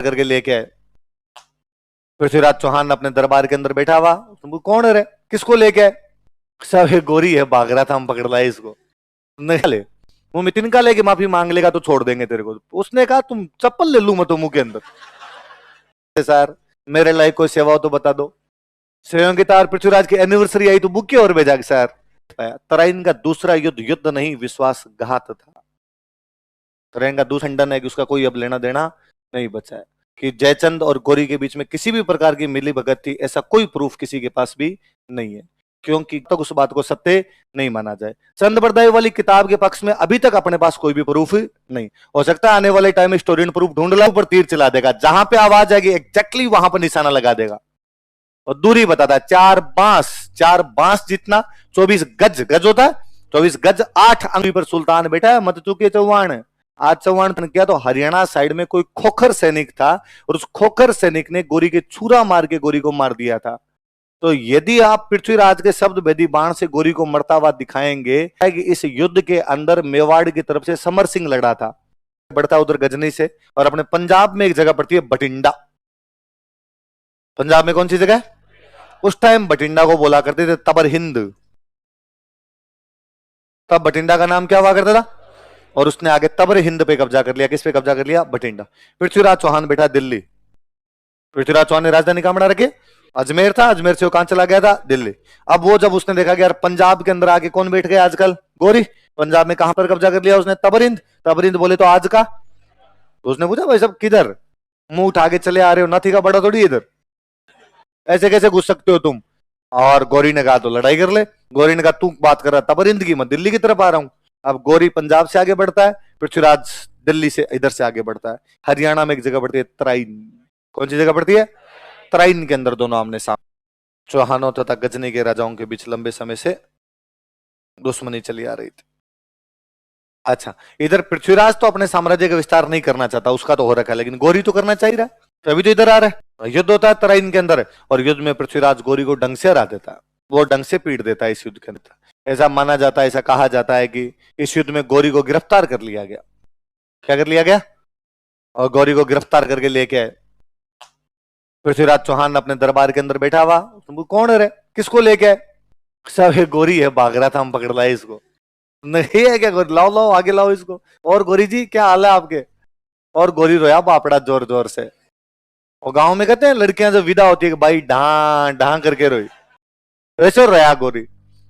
करके लेके आए। पृथ्वीराज चौहान अपने दरबार के अंदर बैठा हुआ, तुम कौन है रे, किसको लेके आए? सब ये गोरी है, भाग रहा था, हम पकड़ लाए इसको। नहीं ले वो मितिन का लेके माफी मांग लेगा तो छोड़ देंगे तेरे को। उसने कहा तुम चप्पल ले लू मैं तो मुंह के अंदर। सर मेरे लायक कोई सेवा हो तो बता दो। सेवा की तार पृथ्वीराज की एनिवर्सरी आई तो बुक और भेजा सर। तराइन का दूसरा युद्ध युद्ध नहीं विश्वासघात था। तराइन का दूसरा खंडन है कि उसका कोई अब लेना देना नहीं बचा है, कि जयचंद और गौरी के बीच में किसी भी प्रकार की मिली भगत थी, ऐसा कोई प्रूफ किसी के पास भी नहीं है, क्योंकि तक उस बात को सत्य नहीं माना जाए। चंद बरदाई वाली किताब के पक्ष में अभी तक अपने पास कोई भी प्रूफ नहीं। हो सकता है आने वाले टाइम में स्टोरियन प्रूफ ढूंढ ला, ऊपर तीर चला देगा, जहां पे आवाज आएगी एग्जैक्टली वहां पर निशाना लगा देगा और दूरी बताता है। 4 बांस जितना 24 गज, गज होता है 24 गज 8 अंगुली पर सुल्तान बैठा है, मत चुके चौहान। आज चौहान क्या तो हरियाणा साइड में कोई खोखर सैनिक था और उस खोखर सैनिक ने गोरी के छुरा मार के गोरी को मार दिया था। तो यदि आप पृथ्वीराज के शब्द भेदी बाण से गोरी को मरता हुआ दिखाएंगे कि इस युद्ध के अंदर मेवाड़ की तरफ से समर सिंह लड़ा था, बढ़ता उधर गजनी से, और अपने पंजाब में एक जगह पड़ती है बठिंडा। पंजाब में कौन सी जगह? उस टाइम बठिंडा को बोला करते थे तबर हिंद। तब बठिंडा का नाम क्या हुआ करता था? और उसने आगे तबर हिंद पे कब्जा कर लिया। किस पे कब्जा कर लिया? बठिंडा। पृथ्वीराज चौहान बैठा दिल्ली। पृथ्वीराज चौहान ने राजधानी कहां बना रखी? अजमेर था, अजमेर से वो कहां चला गया था? दिल्ली। अब वो जब उसने देखा कि यार पंजाब के अंदर आके कौन बैठ गया आजकल? गोरी। पंजाब में कहां पर कब्जा कर लिया उसने? तबरिंद। तबरिंद बोले तो आज का। तो उसने पूछा भाई सब किधर? मुंह उठा के चले आ रहे हो, नाथी का बड़ा थोड़ी इधर, ऐसे कैसे घुस सकते हो तुम? और गौरी ने कहा तो लड़ाई कर ले। गौरी ने कहा तू बात कर रहा तबरिंद की, मैं दिल्ली की तरफ आ रहा हूं। अब गौरी पंजाब से आगे बढ़ता है, पृथ्वीराज दिल्ली से इधर से आगे बढ़ता है। हरियाणा में एक जगह पड़ती है तराइन। कौन सी जगह पड़ती है? तराइन के अंदर दोनों आमने सामने। चौहानों तथा गजनी के राजाओं के बीच लंबे समय से दुश्मनी चली आ रही थी। अच्छा, इधर पृथ्वीराज तो अपने साम्राज्य का विस्तार नहीं करना चाहता, उसका तो हो रखा है, लेकिन गौरी तो करना चाहिए रहा, तभी तो इधर आ रहा है। युद्ध होता है तराइन के अंदर, और युद्ध में पृथ्वीराज गौरी को डंग से हरा देता है, वो डंग से पीट देता है इस युद्ध के अंदर। ऐसा माना जाता है, ऐसा कहा जाता है कि इस युद्ध में गौरी को गिरफ्तार कर लिया गया। क्या कर लिया गया? और गौरी को गिरफ्तार करके लेके आए। पृथ्वीराज चौहान अपने दरबार के अंदर बैठा हुआ, तुम कौन है रे, किसको लेके आए? सब ये गोरी है, भाग रहा था, हम पकड़ लाए इसको। नहीं है क्या? गोरी लाओ लाओ आगे लाओ इसको। और गोरी जी क्या हाल है आपके? और गोरी रोया बापड़ा जोर जोर से। और गांव में कहते हैं लड़कियां जब विदा होती है कि भाई ढां ढां करके रोई, वैसे रोया गोरी।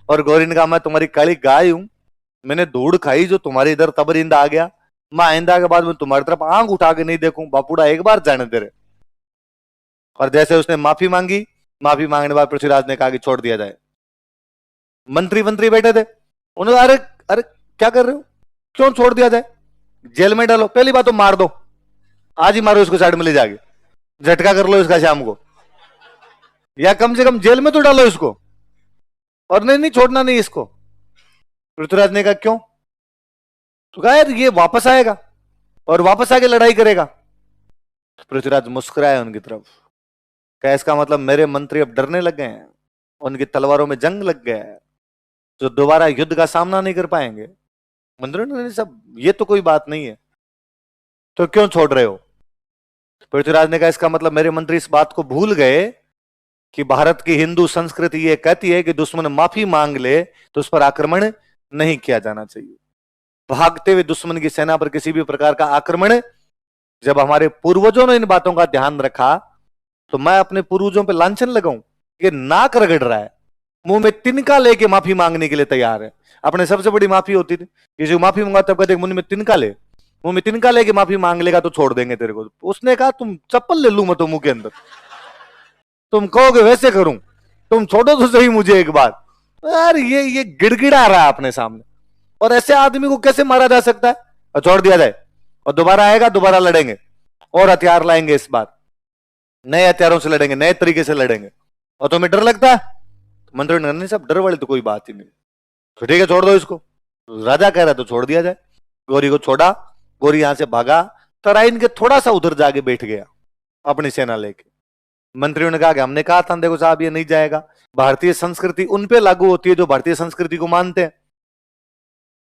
और गोरी ने कहा मैं तुम्हारी काली गाय हूं, मैंने धूड़ खाई जो तुम्हारे इधर तबरिंद आ गया, मैं आइंदा के बाद मैं तुम्हारी तरफ आंख उठा के नहीं देखूं, बापूड़ा एक बार जाने दे रहे। और जैसे उसने माफी मांगी, माफी मांगने के बाद पृथ्वीराज ने कहा कि छोड़ दिया जाए। मंत्री मंत्री बैठे थे, उन्होंने अरे अरे क्या कर रहे हो, क्यों छोड़ दिया जाए? जेल में डालो, पहली बात तो मार दो, आज ही मारो इसको, साइड में ले जाके झटका कर लो इसका शाम को, या कम से कम जेल में तो डालो इसको। और नहीं नहीं छोड़ना नहीं इसको। पृथ्वीराज ने कहा क्यों? तो कहा यार ये वापस आएगा और वापस आके लड़ाई करेगा। पृथ्वीराज मुस्कुराए उनकी तरफ, क्या इसका मतलब मेरे मंत्री अब डरने लग गए हैं, उनकी तलवारों में जंग लग गया है, जो दोबारा युद्ध का सामना नहीं कर पाएंगे? मंत्रियों ने सब ये तो कोई बात नहीं है, तो क्यों छोड़ रहे हो? पृथ्वीराज ने कहा इसका मतलब मेरे मंत्री इस बात को भूल गए कि भारत की हिंदू संस्कृति ये कहती है कि दुश्मन माफी मांग ले तो उस पर आक्रमण नहीं किया जाना चाहिए। भागते हुए दुश्मन की सेना पर किसी भी प्रकार का आक्रमण, जब हमारे पूर्वजों ने इन बातों का ध्यान रखा तो मैं अपने पूर्वजों पर लांछन लगाऊं? कि नाक रगड़ रहा है, मुंह में तिनका लेके माफी मांगने के लिए तैयार है। अपने सबसे बड़ी माफी होती थी, किसी को माफी मांगा तब कहते मुंह में तिनका ले, मुंह में तिनका लेके माफी मांग लेगा तो छोड़ देंगे तेरे को। उसने कहा तुम चप्पल ले लू मैं तो मुंह के अंदर, तुम कहोगे वैसे करूं, तुम छोड़ो तो सही मुझे एक बार। यार ये गिड़गिड़ा रहा है अपने सामने, और ऐसे आदमी को कैसे मारा जा सकता है? और छोड़ दिया जाए, और दोबारा आएगा, दोबारा लड़ेंगे, और हथियार लाएंगे, इस बार नए हथियारों से लड़ेंगे, नए तरीके से लड़ेंगे। और तुम्हें डर लगता है? मंत्री ने सब डर वाली तो कोई बात ही नहीं, तो ठीक है छोड़ दो इसको। राजा कह रहा तो छोड़ दिया जाए। गौरी को छोड़ा, गौरी यहां से भागा, तराइन के थोड़ा सा उधर जाके बैठ गया अपनी सेना लेके। मंत्रियों ने कहा कि हमने कहा था देखो साहब ये नहीं जाएगा, भारतीय संस्कृति उन पे लागू होती है जो भारतीय संस्कृति को मानते हैं।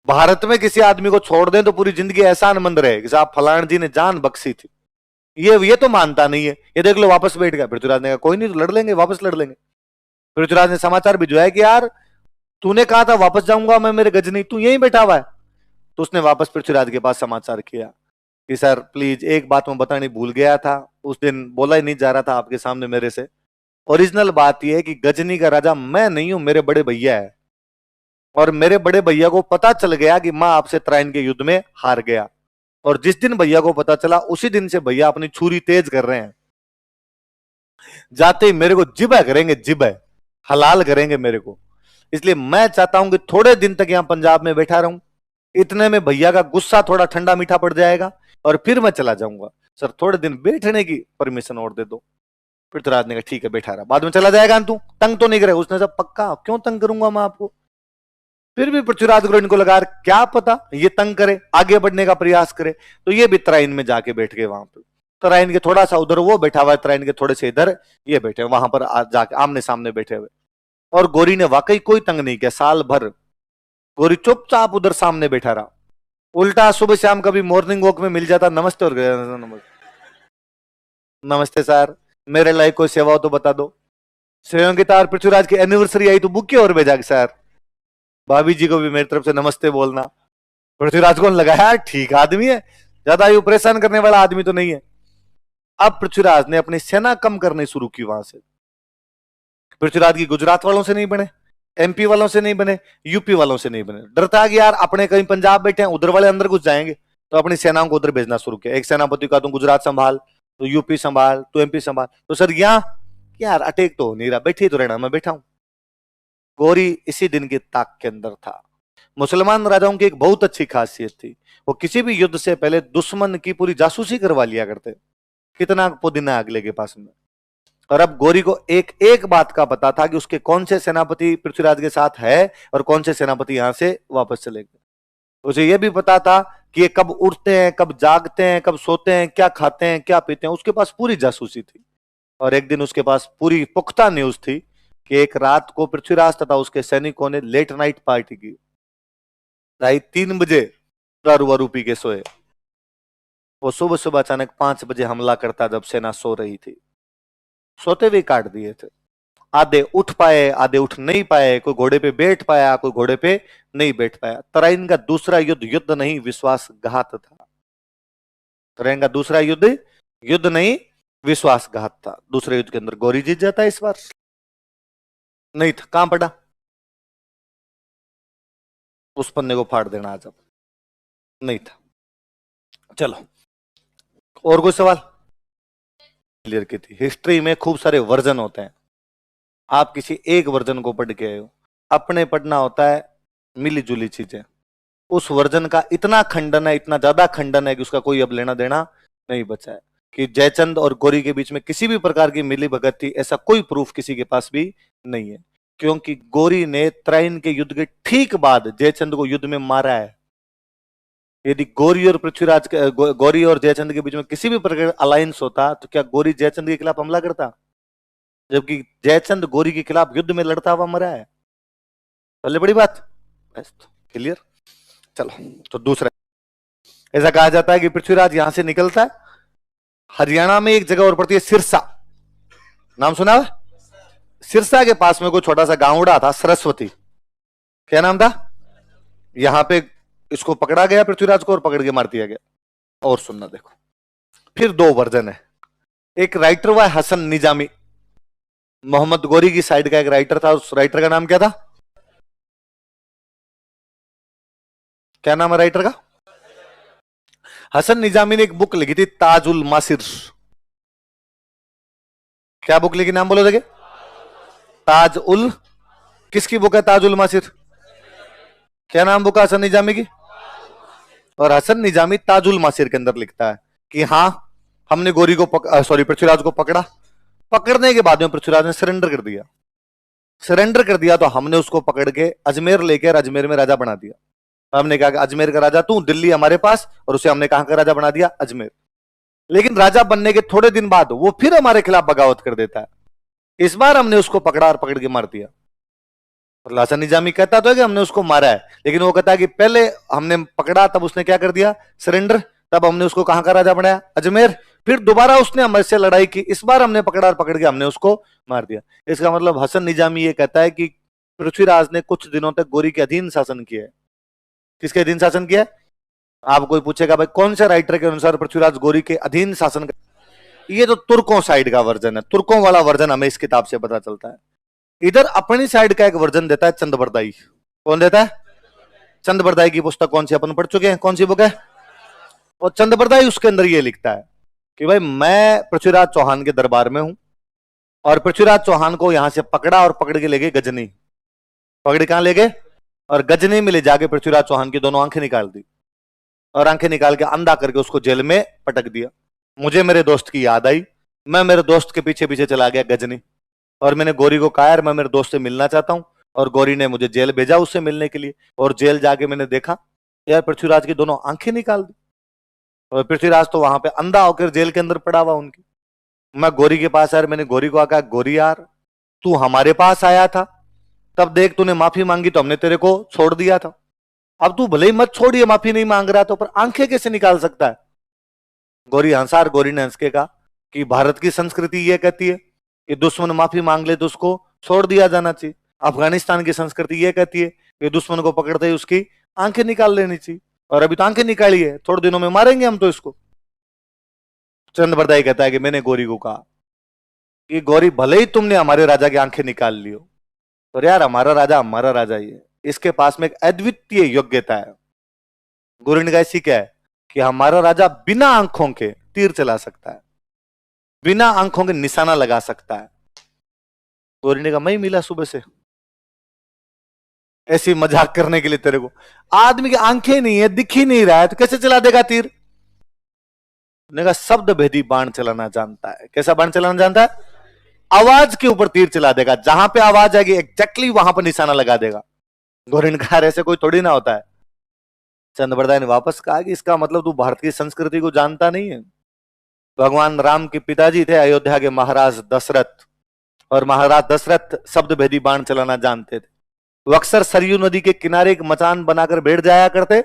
भारत में किसी आदमी को छोड़ दें तो पूरी जिंदगी एहसान मंद रहे कि साहब फलान जी ने जान बख्शी थी, ये तो मानता नहीं है, ये देख लो वापस बैठ गया। पृथ्वीराज ने कहा कोई नहीं, तो लड़ लेंगे, वापस लड़ लेंगे। पृथ्वीराज ने समाचार भिजवाया कि यार तूने कहा था वापस जाऊंगा मैं, मेरे गजनी, तू यहीं बैठा हुआ है। तो उसने वापस पृथ्वीराज के पास समाचार किया कि सर प्लीज एक बात मैं बतानी भूल गया था, उस दिन बोला ही नहीं जा रहा था आपके सामने मेरे से। ओरिजिनल बात यह है कि गजनी का राजा मैं नहीं हूं, मेरे बड़े भैया है। और मेरे बड़े भैया को पता चल गया कि मां आपसे त्राइन के युद्ध में हार गया, और जिस दिन भैया को पता चला उसी दिन से भैया अपनी छुरी तेज कर रहे हैं। जाते ही मेरे को जिबा करेंगे, जिबा हलाल करेंगे मेरे को। इसलिए मैं चाहता हूं कि थोड़े दिन तक यहां पंजाब में बैठा रहूं, इतने में भैया का गुस्सा थोड़ा ठंडा मीठा पड़ जाएगा और फिर मैं चला जाऊंगा। सर थोड़े दिन बैठने की परमिशन और दे दो। पृथ्वीराज ने कहा ठीक है बैठा रहा, बाद में चला जाएगा, तू तंग तो नहीं करे। उसने सब पक्का, क्यों तंग करूंगा मैं आपको। फिर भी पृथ्वीराज को इनको लगा क्या पता ये तंग करे, आगे बढ़ने का प्रयास करे। तो ये भी तराइन में जाके बैठ गए वहां पर। तराइन के थोड़ा सा उधर वो बैठा हुआ है, तराइन के थोड़े से इधर ये बैठे, वहां पर जाके आमने सामने बैठे हुए। और गोरी ने वाकई कोई तंग नहीं किया। साल भर गोरी चुपचाप उधर सामने बैठा रहा। उल्टा सुबह शाम कभी मॉर्निंग वॉक में मिल जाता, नमस्ते और नमस्ते सर, मेरे लायक कोई सेवा हो तो बता दो। श्रेयोंकिता और पृथ्वीराज की एनिवर्सरी आई तो बुक और भेजा सर, भाभी जी को भी मेरी तरफ से नमस्ते बोलना। पृथ्वीराज को लगाया ठीक आदमी है, ज्यादा यू परेशान करने वाला आदमी तो नहीं है। अब पृथ्वीराज ने अपनी सेना कम करनी शुरू की वहां से। पृथ्वीराज की गुजरात वालों से नहीं बने, एमपी वालों से नहीं बने, यूपी वालों से नहीं बने। डरता कि यार अपने कहीं पंजाब बैठे हैं, उधर वाले अंदर घुस जाएंगे, तो अपनी सेनाओं को उधर भेजना शुरू किया। एक सेनापति का तुम गुजरात संभाल, तो यूपी संभाल, तो एमपी संभाल। तो सर यहाँ यार अटैक तो हो नहीं रहा, बैठे तो रहना, मैं बैठा हूं। गौरी इसी दिन की ताक के अंदर था। मुसलमान राजाओं की एक बहुत अच्छी खासियत थी, वो किसी भी युद्ध से पहले दुश्मन की पूरी जासूसी करवा लिया करते। कितना पुदीना अगले के पास में। और अब गौरी को एक एक बात का पता था कि उसके कौन से सेनापति पृथ्वीराज के साथ है और कौन से सेनापति यहां से वापस चले गए। उसे यह भी पता था कि ये कब उठते हैं, कब जागते हैं, कब सोते हैं, क्या खाते हैं, क्या पीते हैं। उसके पास पूरी जासूसी थी। और एक दिन उसके पास पूरी पुख्ता न्यूज थी कि एक रात को पृथ्वीराज तथा उसके सैनिकों ने लेट नाइट पार्टी की। 3:30 दारू वारू पी के सोए। वो सुबह सुबह अचानक 5 बजे हमला करता, जब सेना सो रही थी। सोते हुए काट दिए थे। आधे उठ पाए, आधे उठ नहीं पाए, कोई घोड़े पे बैठ पाया, कोई घोड़े पे नहीं बैठ पाया। तराइन का दूसरा युद्ध युद्ध नहीं विश्वासघात था। तराइन का दूसरा युद्ध युद्ध नहीं विश्वासघात था। दूसरे युद्ध के अंदर गौरी जीत जाता है, इस बार नहीं था। कहां पड़ा, उस पन्ने को फाड़ देना आज, अब नहीं था। चलो और कोई सवाल। क्लियर की थी। हिस्ट्री में खूब सारे वर्जन होते हैं, आप किसी एक वर्जन को पढ़ के आए हो। अपने पढ़ना होता है मिली जुली चीजें। उस वर्जन का इतना खंडन है, इतना ज्यादा खंडन है कि उसका कोई अब लेना देना नहीं बचा है। कि जयचंद और गौरी के बीच में किसी भी प्रकार की मिली भगत थी, ऐसा कोई प्रूफ किसी के पास भी नहीं है। क्योंकि गौरी ने त्राइन के युद्ध के ठीक बाद जयचंद को युद्ध में मारा है। यदि गौरी और पृथ्वीराज गौरी और जयचंद के बीच में किसी भी प्रकार का अलायंस होता, तो क्या गौरी जयचंद के खिलाफ हमला करता, जबकि जयचंद गौरी के खिलाफ युद्ध में लड़ता हुआ मरा है। पहले बड़ी बात क्लियर। चलो तो दूसरा, ऐसा कहा जाता है कि पृथ्वीराज यहां से निकलता है, हरियाणा में एक जगह और पड़ती है सिरसा, नाम सुना है? सिरसा के पास में कोई छोटा सा गांव उड़ा था, सरस्वती, क्या नाम था। यहां पे इसको पकड़ा गया पृथ्वीराज को और पकड़ के मार दिया गया। और सुनना देखो, फिर 2 वर्जन है। एक राइटर हुआ हसन निजामी, मोहम्मद गौरी की साइड का एक राइटर था। उस राइटर का नाम क्या था, क्या नाम है राइटर का। हसन निजामी ने एक बुक लिखी थी ताजुल मासिर। क्या बुक लिखी, नाम बोलो देखे। ताज उल, किसकी बुक है ताजुल मासिर, क्या नाम बुक है हसन निजामी की। और हसन निजामी ताजुल मासिर के अंदर लिखता है कि हाँ हमने गौरी को पृथ्वीराज को पकड़ा। पकड़ने के बाद में पृथ्वीराज ने सरेंडर कर दिया। सरेंडर कर दिया तो हमने उसको पकड़ के अजमेर लेकर अजमेर में राजा बना दिया। हमने कहा कि अजमेर का राजा तू, दिल्ली हमारे पास, और उसे हमने कहां का राजा बना दिया, अजमेर। लेकिन राजा बनने के थोड़े दिन बाद वो फिर हमारे खिलाफ बगावत कर देता है। इस बार हमने उसको पकड़ा और पकड़ के मार दिया। और हसन निजामी कहता तो है कि हमने उसको मारा है, लेकिन वो कहता है कि पहले हमने पकड़ा, तब उसने क्या कर दिया, सरेंडर, तब हमने उसको कहां का राजा बनाया, अजमेर। फिर दोबारा उसने हमारे से लड़ाई की, इस बार हमने पकड़ा और पकड़ के हमने उसको मार दिया। इसका मतलब हसन निजामी ये कहता है कि पृथ्वीराज ने कुछ दिनों तक गौरी के अधीन शासन किया है। किसके अधीन शासन किया है? आप कोई पूछेगा भाई कौन से राइटर के अनुसार पृथ्वीराज गौरी के अधीन शासन कर... ये तो तुर्कों साइड का वर्जन है, तुर्कों वाला वर्जन हमें इस किताब से पता चलता है। इधर अपनी साइड का एक वर्जन देता है चंदबरदाई। कौन देता है? चंदबरदाई की पुस्तक कौन सी अपन पढ़ चुके हैं, कौन सी बुक है? और चंदबरदाई उसके अंदर ये लिखता है कि भाई मैं पृथ्वीराज चौहान के दरबार में हूं और पृथ्वीराज चौहान को यहां से पकड़ा और पकड़ के ले गए गजनी। पकड़ कहां ले गए? और गजनी में ले जाके पृथ्वीराज चौहान की दोनों आंखें निकाल दी और आंखें निकाल के अंधा करके उसको जेल में पटक दिया। मुझे मेरे दोस्त की याद आई, मैं मेरे दोस्त के पीछे पीछे चला गया गजनी, और मैंने गौरी को कहा यार मैं मेरे दोस्त से मिलना चाहता हूं, और गौरी ने मुझे जेल भेजा उससे मिलने के लिए। और जेल जाके मैंने देखा यार पृथ्वीराज की दोनों आंखें निकाल दी और पृथ्वीराज तो वहां पे अंधा होकर जेल के अंदर पड़ा हुआ उनकी। मैं गौरी के पास यार, मैंने गौरी को कहा गौरी यार तू हमारे पास आया था, तब देख तूने माफी मांगी तो हमने तेरे को छोड़ दिया था, अब तू भले ही मत छोड़िए, माफी नहीं मांग रहा तो पर आंखें कैसे निकाल सकता है? गौरी हंसा और गौरी ने हंस के कहा कि भारत की संस्कृति ये कहती है कि दुश्मन माफी मांग ले तो उसको छोड़ दिया जाना चाहिए। अफगानिस्तान की संस्कृति ये कहती है कि दुश्मन को पकड़ते ही उसकी आंखें निकाल लेनी चाहिए, और अभी तो आंखें निकाली है, थोड़े दिनों में मारेंगे हम तो इसको। चंदबरदाई कहता है कि मैंने गौरी को कहा कि गौरी भले ही तुमने हमारे राजा की आंखें निकाल लियो, पर यार हमारा राजा ही है, इसके पास में एक अद्वितीय योग्यता है। गौरी ने कहा ऐसी क्या है? कि हमारा राजा बिना आंखों के तीर चला सकता है, बिना आंखों के निशाना लगा सकता है। गौरी ने कहा मैं ही मिला सुबह से ऐसी मजाक करने के लिए तेरे को, आदमी की आंखें नहीं है, दिख ही नहीं रहा है तो कैसे चला देगा तीर? ने कहा शब्द भेदी बाण चलाना जानता है। कैसा बाण चलाना जानता है? आवाज के ऊपर तीर चला देगा, जहां पे आवाज आएगी एग्जैक्टली वहां पर निशाना लगा देगा। गौरी ने कहा ऐसे कोई थोड़ी ना होता है। चंदबरदाई ने वापस कहा कि इसका मतलब तू भारत की संस्कृति को जानता नहीं है। भगवान राम के पिताजी थे अयोध्या के महाराज दशरथ, और महाराज दशरथ शब्द भेदी बाण चलाना जानते थे। वो अक्सर सरयू नदी के किनारे एक मचान बनाकर बैठ जाया करते।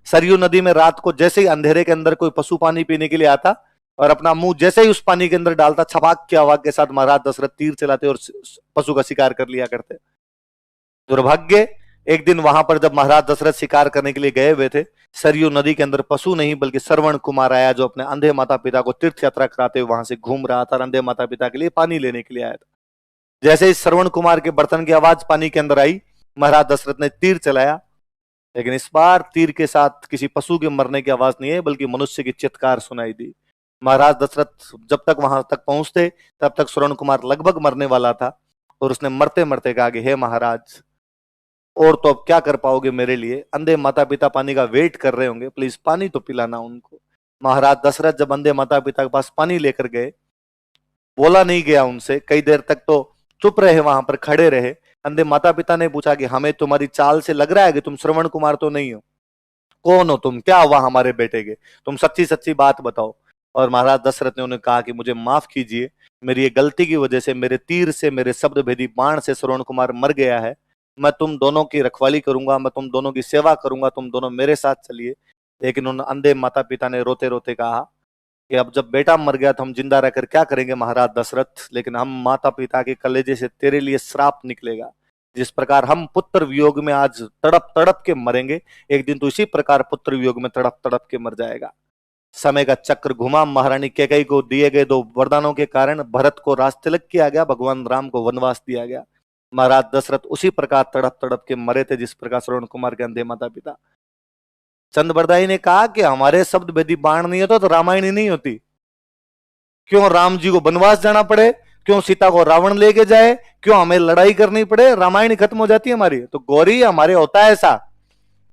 सरयू नदी में रात को जैसे ही अंधेरे के अंदर कोई पशु पानी पीने के लिए आता और अपना मुंह जैसे ही उस पानी के अंदर डालता, छपाक की आवाज के साथ महाराज दशरथ तीर चलाते और पशु का शिकार कर लिया करते। दुर्भाग्य एक दिन वहां पर जब महाराज दशरथ शिकार करने के लिए गए हुए थे, सरयू नदी के अंदर पशु नहीं बल्कि श्रवण कुमार आया, जो अपने अंधे माता पिता को तीर्थ यात्रा कराते हुए वहां से घूम रहा था और अंधे माता पिता के लिए पानी लेने के लिए आया था। जैसे ही श्रवण कुमार के बर्तन की आवाज पानी के अंदर आई, महाराज दशरथ ने तीर चलाया, लेकिन इस बार तीर के साथ किसी पशु के मरने की आवाज नहीं है बल्कि मनुष्य की चित्कार सुनाई दी। महाराज दशरथ जब तक वहां तक पहुंचते तब तक श्रवण कुमार लगभग मरने वाला था, और उसने मरते मरते कहा कि हे महाराज, और तो अब क्या कर पाओगे मेरे लिए? अंधे माता पिता पानी का वेट कर रहे होंगे, प्लीज पानी तो पिलाना उनको। महाराज दशरथ जब अंधे माता पिता के पास पानी लेकर गए, बोला नहीं गया उनसे, कई देर तक तो चुप रहे, वहां पर खड़े रहे। अंधे माता पिता ने पूछा कि हमें तुम्हारी चाल से लग रहा है कि तुम श्रवण कुमार तो नहीं हो, कौन हो तुम, क्या हुआ हमारे बेटे के, तुम सच्ची सच्ची बात बताओ। और महाराज दशरथ ने उन्हें कहा कि मुझे माफ कीजिए, मेरी ये गलती की वजह से, मेरे तीर से, मेरे शब्द भेदी बाण से श्रवण कुमार मर गया है। मैं तुम दोनों की रखवाली करूंगा, मैं तुम दोनों की सेवा करूंगा, तुम दोनों मेरे साथ चलिए। लेकिन उन अंधे माता पिता ने रोते रोते कहा कि अब जब बेटा मर गया तो हम जिंदा रहकर क्या करेंगे महाराज दशरथ, लेकिन हम माता पिता के कलेजे से तेरे लिए श्राप निकलेगा। जिस प्रकार हम पुत्र वियोग में आज तड़प तड़प के मरेंगे, एक दिन तो इसी प्रकार पुत्र वियोग में तड़प तड़प के मर जाएगा। समय का चक्र घुमा, महारानी कैकेयी को दिए गए 2 वरदानों के कारण भरत को राजतिलक किया गया, भगवान राम को वनवास दिया गया। महाराज दशरथ उसी प्रकार तड़प तड़प के मरे थे जिस प्रकार श्रवण कुमार के अंधे माता पिता। चंदबरदाई ने कहा कि हमारे शब्द भेदी बाण नहीं होता तो रामायण ही नहीं होती। क्यों राम जी को वनवास जाना पड़े, क्यों सीता को रावण लेके जाए, क्यों हमें लड़ाई करनी पड़े, रामायण ही खत्म हो जाती है हमारी। तो गौरी हमारे होता है ऐसा?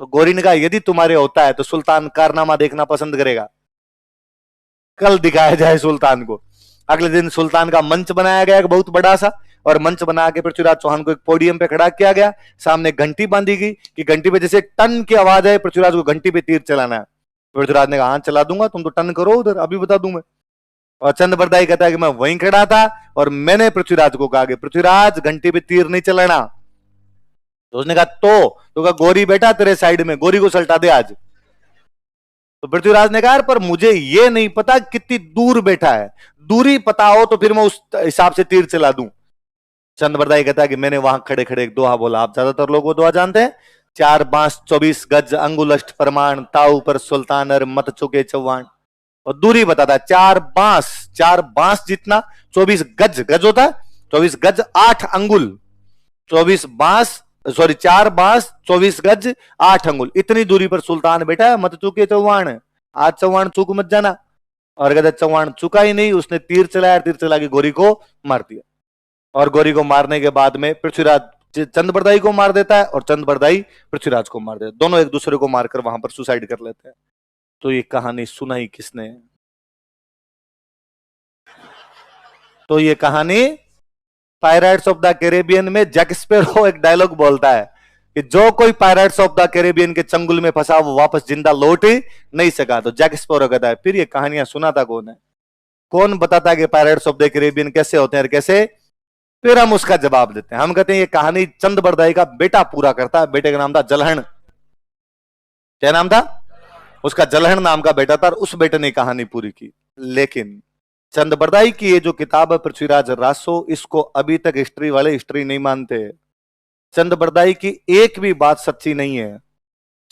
तो गौरी ने कहा यदि तुम्हारे होता है तो सुल्तान कारनामा देखना पसंद करेगा, कल दिखाया जाए सुल्तान को। अगले दिन सुल्तान का मंच बनाया गया एक बहुत बड़ा सा, और मंच बना के पृथ्वीराज चौहान को एक पोडियम पे खड़ा किया गया, सामने घंटी बांधी गई कि घंटी पे जैसे टन की आवाज है पृथ्वीराज को घंटी पे तीर चलाना है। पृथ्वीराज ने कहा हाँ चला दूंगा, तुम तो टन करो उधर, अभी बता दूं मैं। और चंदबरदाई कहता है कि मैं वहीं खड़ा था और मैंने पृथ्वीराज को कहा कि पृथ्वीराज घंटी पे तीर नहीं चलाना। तो उसने कहा तो कहा गौरी बेटा तेरे साइड में, गौरी को सल्टा दे आज। तो पृथ्वीराज ने कहा पर मुझे ये नहीं पता कितनी दूर बैठा है, दूरी पता हो तो फिर मैं उस हिसाब से तीर चला दूं। चंद्रबरदाई कहता है कि मैंने वहां खड़े खड़े एक दोहा बोला, आप ज्यादातर लोग वो दोहा जानते हैं, 4 बांस 24 गज अंगुलष्ट प्रमाण, ताऊ पर सुल्तान अर मत चुके चौहान। और दूरी बताता है, 4 बांस जितना, 24 गज, गज होता है 24 गज 8 अंगुल, 24 बांस सॉरी 4 बांस 24 गज 8 अंगुल, इतनी दूरी पर सुल्तान बैठा है, मत चुके चौहान, आज चौहान चूक मत जाना। और कहते चौहान चुका ही नहीं, उसने तीर चलाया, तीर चला के गोरी को मार दिया। और गोरी को मारने के बाद में पृथ्वीराज चंद्रबरदाई को मार देता है और चंद्रबरदाई पृथ्वीराज को मार देता है, दोनों एक दूसरे को मारकर वहां पर सुसाइड कर लेते हैं। तो ये कहानी सुनाई किसने? तो ये कहानी पायरेट्स ऑफ द कैरेबियन में जैक स्पैरो एक डायलॉग बोलता है कि जो कोई पायरेट्स ऑफ द कैरेबियन के चंगुल में फंसा वो वापस जिंदा लौट ही नहीं सका। तो जैक स्पैरो कहता है फिर ये कहानियां सुनाता कौन है, कौन बताता है कि पायरेट्स ऑफ द कैरेबियन कैसे होते हैं और कैसे? फिर हम उसका जवाब देते हैं, हम कहते हैं ये कहानी चंद्रबरदाई का बेटा पूरा करता है। बेटे का नाम था जलहण। क्या नाम था उसका? जलहण नाम का बेटा था, और उस बेटे ने कहानी पूरी की। लेकिन चंद्रबरदाई की ये जो किताब है पृथ्वीराज रासो, इसको अभी तक हिस्ट्री वाले हिस्ट्री नहीं मानते। चंद्रबरदाई की एक भी बात सच्ची नहीं है।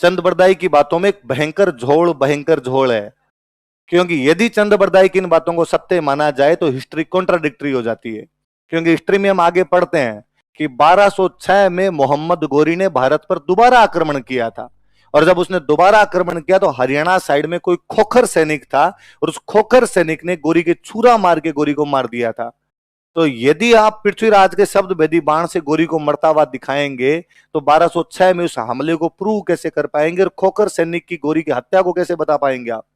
चंद्रबरदाई की बातों में एक भयंकर झोल है, क्योंकि यदि चंद्रबरदाई की इन बातों को सत्य माना जाए तो हिस्ट्री कॉन्ट्राडिक्टरी हो जाती है। क्योंकि हिस्ट्री में हम आगे पढ़ते हैं कि 1206 में मोहम्मद गोरी ने भारत पर दोबारा आक्रमण किया था, और जब उसने दोबारा आक्रमण किया तो हरियाणा साइड में कोई खोखर सैनिक था, और उस खोखर सैनिक ने गोरी के छुरा मार के गोरी को मार दिया था। तो यदि आप पृथ्वीराज के शब्द भेदी बाण से गोरी को मरता हुआ दिखाएंगे तो 1206 में उस हमले को प्रूव कैसे कर पाएंगे, और खोखर सैनिक की गोरी की हत्या को कैसे बता पाएंगे आप?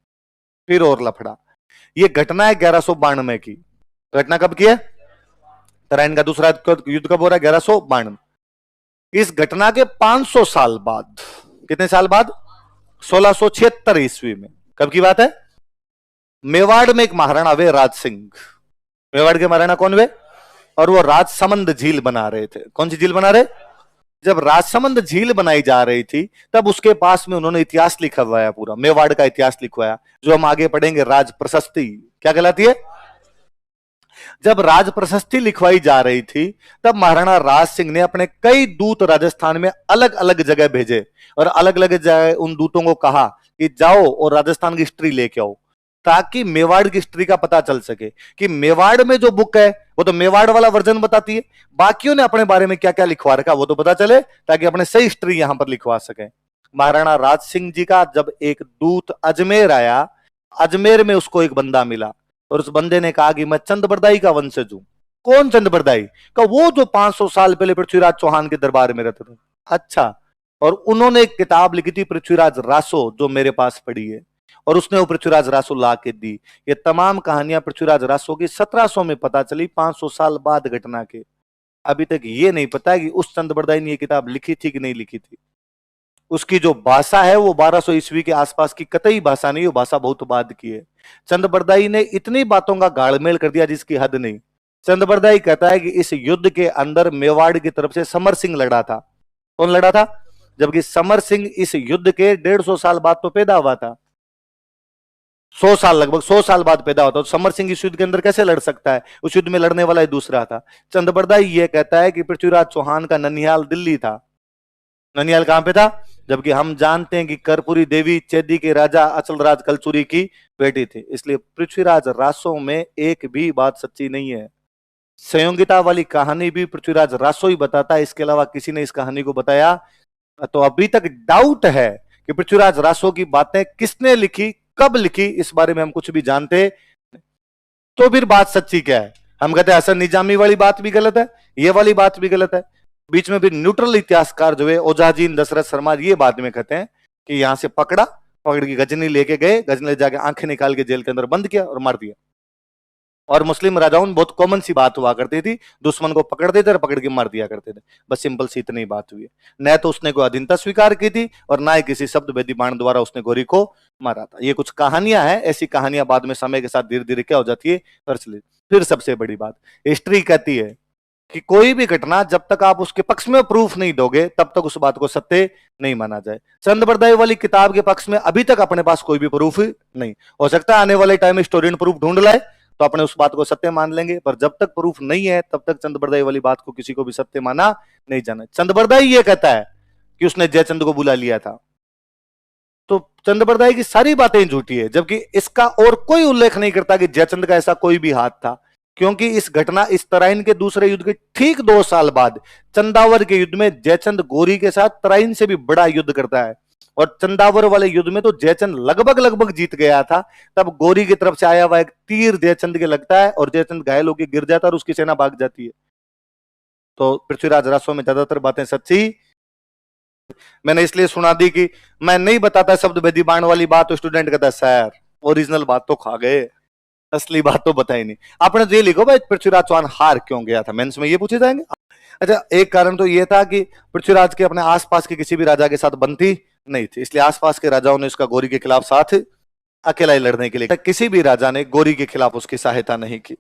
फिर और लफड़ा। यह घटना है 1192 की। घटना कब की है? तराइन का दूसरा युद्ध कब हो रहा है? 1192। इस घटना के 500 साल बाद, कितने साल बाद? 1676 ईस्वी में। कब की बात है? मेवाड़ में एक महाराणा वे राज सिंह। मेवाड़ के महाराणा कौन वे? और वो राजसमंद झील बना रहे थे। कौन सी झील बना रहे? जब राजसमंद झील बनाई जा रही थी तब उसके पास में उन्होंने इतिहास लिखवाया, पूरा मेवाड़ का इतिहास लिखवाया, जो हम आगे पढ़ेंगे। राज प्रशस्ति क्या कहलाती है? जब राज प्रशस्ति लिखवाई जा रही थी तब महाराणा राज सिंह ने अपने कई दूत राजस्थान में अलग अलग जगह भेजे, और अलग अलग जगह उन दूतों को कहा कि जाओ और राजस्थान की हिस्ट्री लेके आओ, ताकि मेवाड़ की हिस्ट्री का पता चल सके कि मेवाड़ में जो बुक है वो तो मेवाड़ वाला वर्जन बताती है, बाकियों ने अपने बारे में क्या क्या लिखवा रखा वो तो पता चले, ताकि अपने सही हिस्ट्री यहां पर लिखवा सके। महाराणा राज सिंह जी का जब एक दूत अजमेर आया, अजमेर में उसको एक बंदा मिला, और उस बंदे ने कहा कि मैं चंद्रबरदाई का वंशज हूं। कौन चंद्रबरदाई? का वो जो 500 साल पहले पृथ्वीराज चौहान के दरबार में रहते थे। अच्छा। और उन्होंने एक किताब लिखी थी पृथ्वीराज रासो, जो मेरे पास पड़ी है, और उसने वो पृथ्वीराज रासो ला के दी। ये तमाम कहानियां पृथ्वीराज रासो की 1700 में पता चली, 500 साल बाद घटना के। अभी तक ये नहीं पता कि उस चंद्रबरदाई ने ये किताब लिखी थी कि नहीं लिखी थी। उसकी जो भाषा है वो 1200 ईस्वी के आसपास की कतई भाषा नहीं, वो भाषा बहुत बाद की है। चंद्रबरदाई ने इतनी बातों का गाड़मेल कर दिया जिसकी हद नहीं। चंद्रबरदाई कहता है कि इस युद्ध के अंदर मेवाड़ की तरफ से समर सिंह लड़ा था। कौन लड़ा था? जबकि समर सिंह इस युद्ध के 150 साल बाद तो पैदा हुआ था, 100 साल, लगभग 100 साल बाद पैदा होता। तो समर सिंह इस युद्ध के अंदर कैसे लड़ सकता है? उस युद्ध में लड़ने वाला ही दूसरा था। चंद्रबरदाई यह कहता है कि पृथ्वीराज चौहान का ननिहाल दिल्ली था। ननिहाल कहां पे था? जबकि हम जानते हैं कि कर्पूरी देवी चेदी के राजा अचलराज कलचुरी की बेटी थी। इसलिए पृथ्वीराज रासो में एक भी बात सच्ची नहीं है। संयोगिता वाली कहानी भी पृथ्वीराज रासो ही बताता है, इसके अलावा किसी ने इस कहानी को बताया? तो अभी तक डाउट है कि पृथ्वीराज रासो की बातें किसने लिखी, कब लिखी, इस बारे में हम कुछ भी जानते। तो फिर बात सच्ची क्या है? हम कहते हैं हसन निजामी वाली बात भी गलत है, ये वाली बात भी गलत है। बीच में भी न्यूट्रल इतिहासकार जो है ओझाजीन दशरथ शर्मा ये बाद में कहते हैं कि यहां से पकड़ के गजनी लेके गए, गजनी ले जाके आंखें निकाल के जेल के अंदर बंद किया और मार दिया। और मुस्लिम राजाओं में बहुत कॉमन सी बात हुआ करती थी, दुश्मन को पकड़ देते और पकड़ के मार दिया करते थे। बस सिंपल सी इतनी बात हुई है। न तो उसने कोई अधीनता स्वीकार की थी और ना ही किसी शब्द भेदी बाण द्वारा उसने गोरी को मारा था। ये कुछ कहानियां हैं, ऐसी कहानियां बाद में समय के साथ धीरे धीरे क्या हो जाती है, प्रचलित। फिर सबसे बड़ी बात, हिस्ट्री कहती है कि कोई भी घटना जब तक आप उसके पक्ष में प्रूफ नहीं दोगे तब तक उस बात को सत्य नहीं माना जाए। चंद वाली किताब के पक्ष में अभी तक अपने पास कोई भी प्रूफ नहीं। हो सकता है आने वाले टाइम में स्टोरियन प्रूफ ढूंढ लाए तो अपने उस बात को सत्य मान लेंगे, पर जब तक प्रूफ नहीं है तब तक चंद वाली बात को किसी को भी सत्य माना नहीं जाना। चंद ये कहता है कि उसने जयचंद को बुला लिया था, तो चंद की सारी बातें झूठी है, जबकि इसका और कोई उल्लेख नहीं करता कि जयचंद का ऐसा कोई भी हाथ था। क्योंकि इस घटना इस तराइन के दूसरे युद्ध के ठीक 2 साल बाद चंदावर के युद्ध में जयचंद गोरी के साथ तराइन से भी बड़ा युद्ध करता है, और चंदावर वाले युद्ध में तो जयचंद लगभग जीत गया था। तब गोरी की तरफ से आया हुआ एक तीर जयचंद के लगता है और जयचंद घायल होकर गिर जाता है और उसकी सेना भाग जाती है। तो पृथ्वीराज रासो में ज्यादातर बातें सच्ची मैंने इसलिए सुना दी कि मैं नहीं बताता शब्द भेदी बाण वाली बात, तो स्टूडेंट कहता है सर ओरिजिनल बात तो खा गए, असली बात तो बताई नहीं। आपने तो ये लिखो भाई पृथ्वीराज चौहान हार क्यों गया था, मेंस में ये पूछे जाएंगे। अच्छा, एक कारण तो ये था कि पृथ्वीराज के अपने आसपास के किसी भी राजा के साथ बनती नहीं थी, इसलिए आसपास के राजाओं ने उसका गोरी के खिलाफ साथ अकेला ही लड़ने के लिए, किसी भी राजा ने गोरी के खिलाफ उसकी सहायता नहीं की।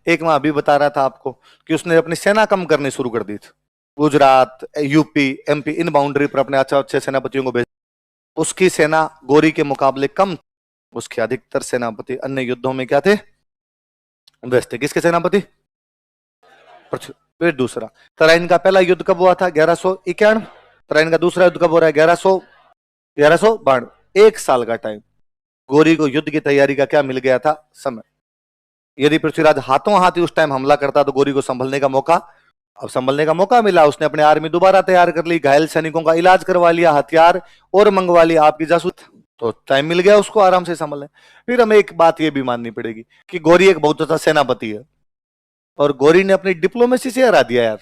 एक मैं अभी बता रहा था आपको कि उसने अपनी सेना कम करनी शुरू कर दी थी। गुजरात, यूपी, एमपी इन बाउंड्री पर अपने अच्छे सेनापतियों को भेज, उसकी सेना गोरी के मुकाबले कम, उसके अधिकतर सेनापति अन्य युद्धों में क्या थे, व्यस्त थे। किसके सेनापति? फिर दूसरा तराइन का पहला युद्ध कब हुआ था? 1191। तराइन का दूसरा युद्ध कब हो रहा है? 1192। 1 साल का टाइम। गोरी को युद्ध की तैयारी का क्या मिल गया था? समय। यदि पृथ्वीराज हाथों हाथ ही उस टाइम हमला करता तो गोरी को संभलने का मौका, अब संभलने का मौका मिला। उसने अपनी आर्मी दोबारा तैयार कर ली, घायल सैनिकों का इलाज करवा लिया, हथियार और मंगवा लिया, आपकी जासूस, तो टाइम मिल गया उसको आराम से संभलने। फिर हमें एक बात ये भी माननी पड़ेगी कि गोरी एक बहुत अच्छा सेनापति है, और गोरी ने अपनी डिप्लोमेसी से हरा दिया यार।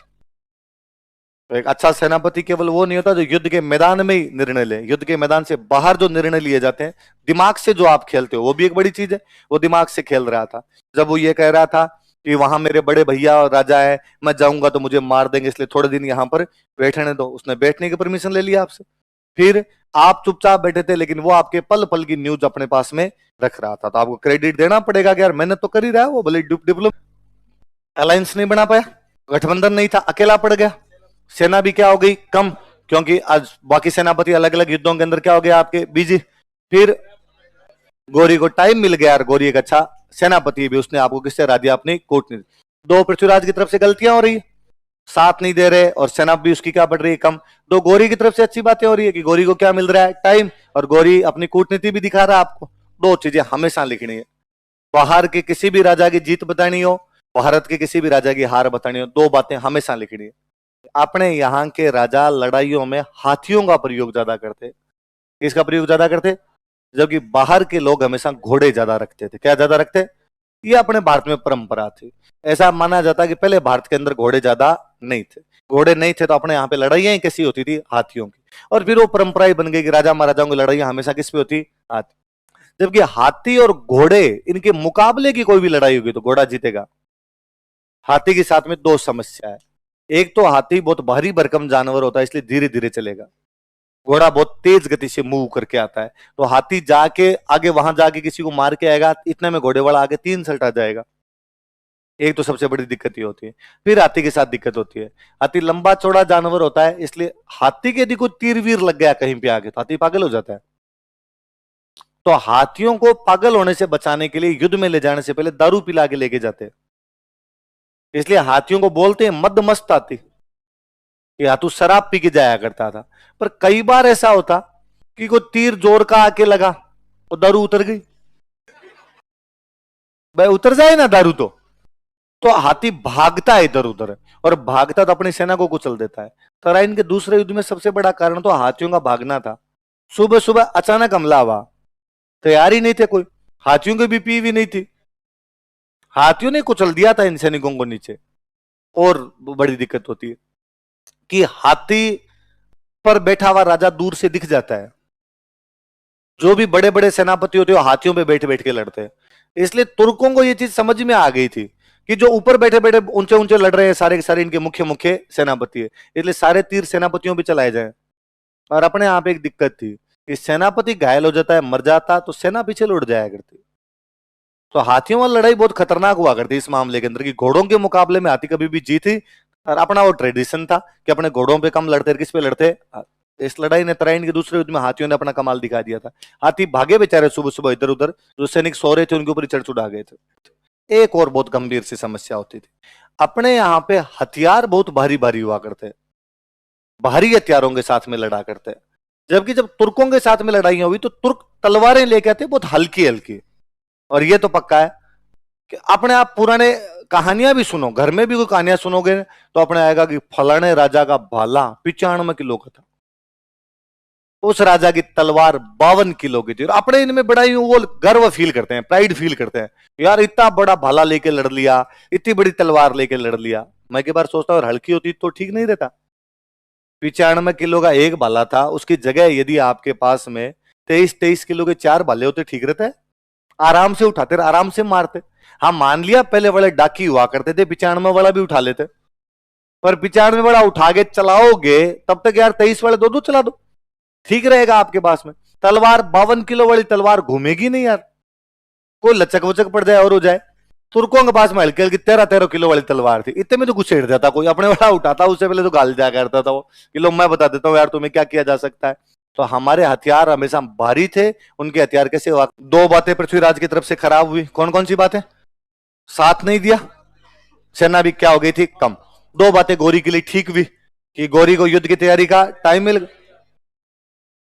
तो एक अच्छा सेनापति केवल वो नहीं होता जो युद्ध के मैदान में ही निर्णय ले, युद्ध के मैदान से बाहर जो निर्णय लिए जाते हैं, दिमाग से जो आप खेलते हो, वो भी एक बड़ी चीज है। वो दिमाग से खेल रहा था। जब वो ये कह रहा था कि वहां मेरे बड़े भैया और राजा है, मैं जाऊंगा तो मुझे मार देंगे, इसलिए थोड़े दिन यहां पर बैठने दो, उसने बैठने की परमिशन ले लिया आपसे। फिर आप चुपचाप बैठे थे, लेकिन वो आपके पल पल की न्यूज अपने पास में रख रहा था, तो आपको क्रेडिट देना पड़ेगा कि यार मेहनत तो कर ही रहा है वो, भले डिप्लोमेट। अलायंस नहीं बना पाया, गठबंधन नहीं था, अकेला पड़ गया, सेना भी क्या हो गई, कम, क्योंकि आज बाकी सेनापति अलग अलग युद्धों के अंदर क्या हो गया आपके, बिजी। फिर गोरी को टाइम मिल गया, और गोरी एक अच्छा सेनापति भी, उसने आपको किससे हरा दिया? अपनी कूटनीति। 2 पृथ्वीराज की तरफ से गलतियां हो रही है, साथ नहीं दे रहे, और सेना भी उसकी क्या बढ़ रही है, कम। 2 गोरी की तरफ से अच्छी बातें हो रही है कि गोरी को क्या मिल रहा है, टाइम, और गोरी अपनी कूटनीति भी दिखा रहा है आपको। 2 चीजें हमेशा लिखनी है, बाहर के किसी भी राजा की जीत बतानी हो, भारत के किसी भी राजा की हार बतानी हो, 2 बातें हमेशा लिखनी है। अपने यहाँ के राजा लड़ाइयों में हाथियों का प्रयोग ज्यादा करते, किसका प्रयोग ज्यादा करते? जबकि बाहर के लोग हमेशा घोड़े ज्यादा रखते थे। क्या ज्यादा रखते? ये अपने भारत में परंपरा थी। ऐसा माना जाता कि पहले भारत के अंदर घोड़े ज्यादा नहीं थे, घोड़े नहीं थे तो अपने यहाँ पे लड़ाइयां कैसी होती थी? हाथियों की। और फिर वो परंपरा ही बन गई कि राजा महाराजाओं की लड़ाइयां हमेशा किस पे होती? हाथी। जबकि हाथी और घोड़े इनके मुकाबले की कोई भी लड़ाई होगी तो घोड़ा जीतेगा। हाथी के साथ में 2 समस्या है, एक तो हाथी बहुत भारी भरकम जानवर होता है, इसलिए धीरे धीरे चलेगा। घोड़ा बहुत तेज गति से मूव करके आता है, तो हाथी जाके आगे वहां जाके किसी को मार के आएगा, इतने में घोड़े वाला आगे 3 सल्टा जाएगा। एक तो सबसे बड़ी दिक्कत ये होती है। फिर हाथी के साथ दिक्कत होती है, हाथी लंबा चौड़ा जानवर होता है, इसलिए हाथी के यदि कोई तीर वीर लग गया कहीं पे आगे तो हाथी पागल हो जाता है। तो हाथियों को पागल होने से बचाने के लिए युद्ध में ले जाने से पहले दारू पिला के लेके जाते हैं, इसलिए हाथियों को बोलते हैं मदमस्त हाथी, कि हाथू शराब पी के जाया करता था। पर कई बार ऐसा होता कि कोई तीर जोर का आके लगा और दारू उतर गई, भाई उतर जाए ना दारू तो हाथी भागता है इधर उधर, और भागता तो अपनी सेना को कुचल देता है। तराइन के दूसरे युद्ध में सबसे बड़ा कारण तो हाथियों का भागना था। सुबह सुबह अचानक हमला हुआ, तैयारी नहीं थे कोई, हाथियों की भी पी भी नहीं थी, हाथियों ने कुचल दिया था इन सैनिकों को नीचे। और बड़ी दिक्कत होती है कि हाथी पर बैठा हुआ राजा दूर से दिख जाता है, जो भी बड़े बड़े सेनापति होते हैं हाथियों पे बैठ बैठ के लड़ते हैं। इसलिए तुर्कों को यह चीज समझ में आ गई थी कि जो ऊपर बैठे बैठे ऊंचे ऊंचे लड़ रहे हैं सारे के सारे इनके मुख्य मुख्य सेनापति है, इसलिए सारे तीर सेनापतियों पे चलाए जाए। और अपने आप एक दिक्कत थी कि सेनापति घायल हो जाता है, मर जाता, तो सेना पीछे लौट जाया करती। तो हाथियों वाली लड़ाई बहुत खतरनाक हुआ करती है इस मामले के अंदर, कि घोड़ों के मुकाबले में हाथी कभी भी जीती। और अपना वो ट्रेडिशन था कि अपने घोड़ों पे कम लड़ते, किस पे लड़ते। इस लड़ाई ने तराइन के दूसरे युद्ध में हाथियों ने अपना कमाल दिखा दिया था। हाथी भागे बेचारे सुबह सुबह इधर उधर, जो सैनिक सो रहे थे उनके ऊपर ही चढ़ चुढ़ा गए थे। एक और बहुत गंभीर सी समस्या होती थी, अपने यहाँ पे हथियार बहुत भारी भारी हुआ करते, भारी हथियारों के साथ में लड़ा करते। जबकि जब तुर्कों के साथ में लड़ाइयां हुई तो तुर्क तलवारें लेके आते बहुत हल्की हल्की। और ये तो पक्का है कि अपने आप पुराने कहानियां भी सुनो, घर में भी कोई कहानियां सुनोगे तो अपने आएगा कि फलाने राजा का भाला 95 किलो का था, उस राजा की तलवार 52 किलो की थी। और अपने इनमें बड़ा ही वो गर्व फील करते हैं, प्राइड फील करते हैं, यार इतना बड़ा भाला लेके लड़ लिया, इतनी बड़ी तलवार लेके लड़ लिया। मैं एक बार सोचता हूँ हल्की होती तो ठीक नहीं रहता। 95 किलो का एक भाला था, उसकी जगह यदि आपके पास में 23-23 किलो के 4 भाले होते ठीक रहता है। आराम से उठाते, आराम से मारते। हाँ मान लिया पहले वाले डाकी हुआ करते थे, 95 वाला भी उठा लेते, पर 95 वाला उठा के चलाओगे तब तक यार 23 वाले दो चला दो, ठीक रहेगा आपके पास में। तलवार 52 किलो वाली तलवार घूमेगी नहीं यार, कोई लचक वचक पड़ जाए और हो जाए। तुर्कों के पास में हल्की हल्की 13-13 किलो वाली तलवार थी, इतने में तो घुसेड़ जाता कोई, अपने वाला उठाता उससे पहले तो गाल जाया करता था वो कि लो मैं बता देता हूँ यार तुम्हें क्या किया जा सकता है। तो हमारे हथियार हमेशा भारी थे, उनके हथियार कैसे हुआ। दो बातें पृथ्वीराज की तरफ से खराब हुई, कौन कौन सी बातें। साथ नहीं दिया, सेना भी क्या हो गई थी कम। दो बातें गौरी के लिए ठीक हुई कि गौरी को युद्ध की तैयारी का टाइम मिल गया,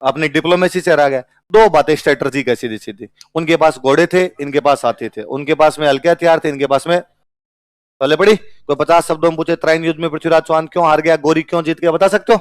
अपनी डिप्लोमेसी से हरा गया। दो बातें स्ट्रेटजी कैसी दी सीधी, उनके पास घोड़े थे, इनके पास हाथी थे, उनके पास में हल्के हथियार थे, इनके पास में पहले पड़ी। कोई 50 शब्दों में पूछे त्राइन युद्ध में पृथ्वीराज चौहान क्यों हार गया, गौरी क्यों जीत गया, बता सकते हो।